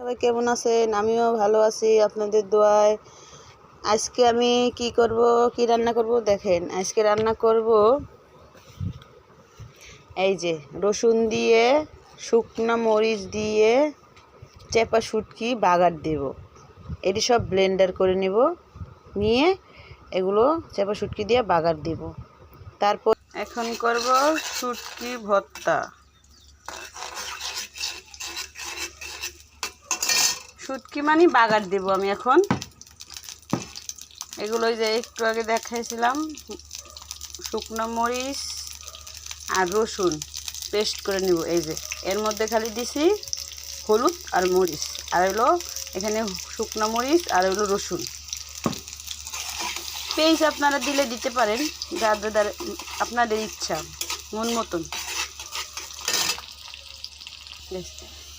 সবাই কেমন আছেন? আমিও ভালো আছি আপনাদের দোয়ায়। আজকে আমি কি রান্না করব দেখেন। আজকে রান্না করব এই যে রসুন দিয়ে, শুকনো মরিচ দিয়ে চেপা শুটকি বাগার দেব। এটি সব ব্লেন্ডার করে নিয়ে এগুলো চেপা শুটকি দিয়ে বাগার দেব। তারপর এখন করব শুটকি ভর্তা। শুটকি মানে বাগার দেব আমি এখন। এগুলো যে একটু আগে দেখাইছিলাম, শুকনো মরিচ আর রসুন পেস্ট করে নিব। এই যে এর মধ্যে খালি দিছি হলুদ আর মরিচ, আর হলো এখানে শুকনো মরিচ আর হলো রসুন। পেস্ট আপনারা দিলে দিতে পারেন, যাদের আপনাদের ইচ্ছা মন মতন।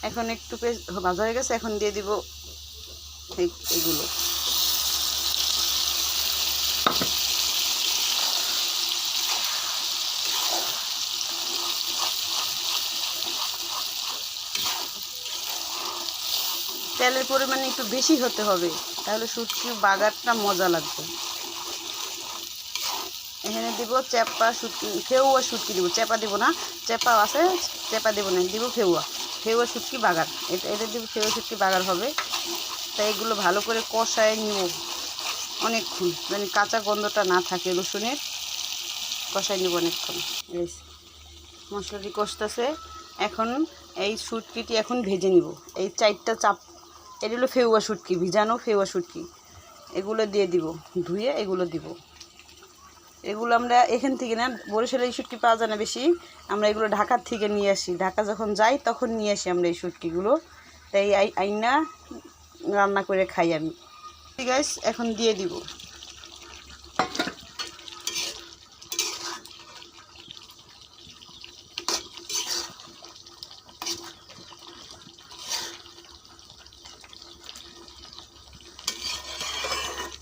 এখন একটু পেস্ট ভাজা হয়ে গেছে, এখন দিয়ে দিব এগুলো। তেলের পরিমাণ একটু বেশি হতে হবে, তাহলে শুটকি বাগারটা মজা লাগবে। এখানে দিব চেপা শুটকি, ফেউয়া শুটকি দিব, চেপা দিব না। চেপা আছে, চেপা দিব না, দিব ফেউয়া শুটকি বাগার। এটা দিব ফেউয়া শুটকি বাগার হবে। তাই এগুলো ভালো করে কষায় নিব অনেকক্ষণ, মানে কাঁচা গন্ধটা না থাকে রসুনের। কষায় নিব অনেকক্ষণ। মশলাটি কষতেছে, এখন এই শুটকিটি এখন ভেজে নিব। এই 4টা চাপ, এটা হলো ফেউয়া শুটকি, ভিজানো ফেউয়া শুটকি। এগুলো দিয়ে দিব, ধুয়ে এগুলো দিব। এগুলো আমরা এখান থেকে না, বরিশালে এই শুটকি পাওয়া যায় না বেশি। আমরা এগুলো ঢাকার থেকে নিয়ে আসি, ঢাকা যখন যাই তখন নিয়ে আসি আমরা এই শুটকিগুলো। তাই আইনা রান্না করে খাই আমি। ঠিক আছে, এখন দিয়ে দিব।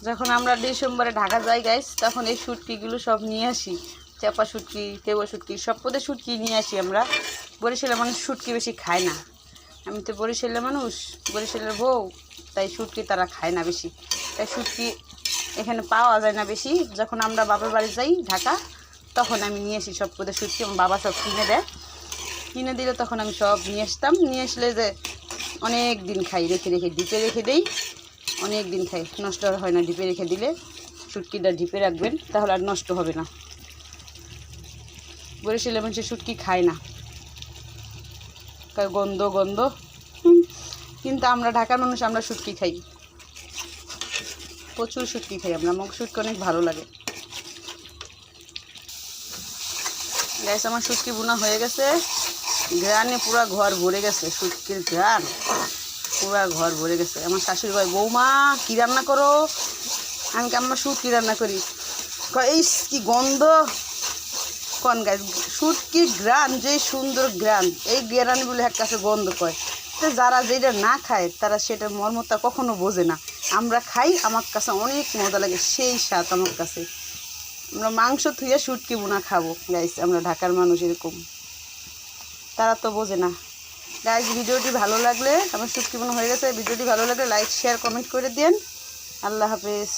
যখন আমরা ডিসেম্বরে ঢাকা যাই গাইস, তখন এই শুটকিগুলো সব নিয়ে আসি। চেপা শুটকি, ফেউয়া শুটকি, সব পদের শুটকি নিয়ে আসি আমরা। বরিশালের মানুষ শুটকি বেশি খায় না। আমি তো বরিশালের মানুষ, বরিশালের বউ, তাই শুটকি তারা খায় না বেশি। তাই শুটকি এখানে পাওয়া যায় না বেশি। যখন আমরা বাবার বাড়ি যাই ঢাকা, তখন আমি নিয়ে আসি সব পদের শুটকি। আমার বাবা সব কিনে দেয়, কিনে দিলে তখন আমি সব নিয়ে আসতাম। নিয়ে আসলে যে অনেক দিন খাই, রেখে ডিপে রেখে দেই। অনেক দিন খাই, নষ্ট হয় না। ডিপে রেখে দিলে, শুটকিটা ডিপে রাখবেন, তাহলে আর নষ্ট হবে না। বরিশালের মানুষের শুটকি খায় না, গন্ধ গন্ধ। কিন্তু আমরা ঢাকার মানুষ, আমরা শুটকি খাই, প্রচুর শুটকি খাই আমরা। আমার শুটকি অনেক ভালো লাগে। গ্যাস আমার শুটকি বোনা হয়ে গেছে, ঘ্রাণে পুরা ঘর ভরে গেছে, শুটকির ঘ্রাণ পুরা ঘর ভরে গেছে। আমার শাশুড়ি ভাই, বৌমা কী রান্না করো? আমি আমরা শুটকি রান্না করি। এই কি গন্ধ! কন গাছ শুটকির ঘ্রাণ, যে সুন্দর ঘ্রাণ, এই ঘ্রাণ বলে এক কাছে গন্ধ কয়। তো যারা যেটা না খায় তারা সেটার মর্মতা কখনো বোঝে না। আমরা খাই, আমার কাছে অনেক মজা লাগে, সেই স্বাদ আমার কাছে। আমরা মাংস থুয়ে শুটকি বোনা খাবো গাইস, আমরা ঢাকার মানুষ এরকম, তারা তো বোঝে না। গাইস, ভিডিওটি ভালো লাগলে, আমার শুটকি বোনা হয়ে গেছে, ভিডিওটি ভালো লাগলে লাইক শেয়ার কমেন্ট করে দেন। আল্লাহ হাফেজ।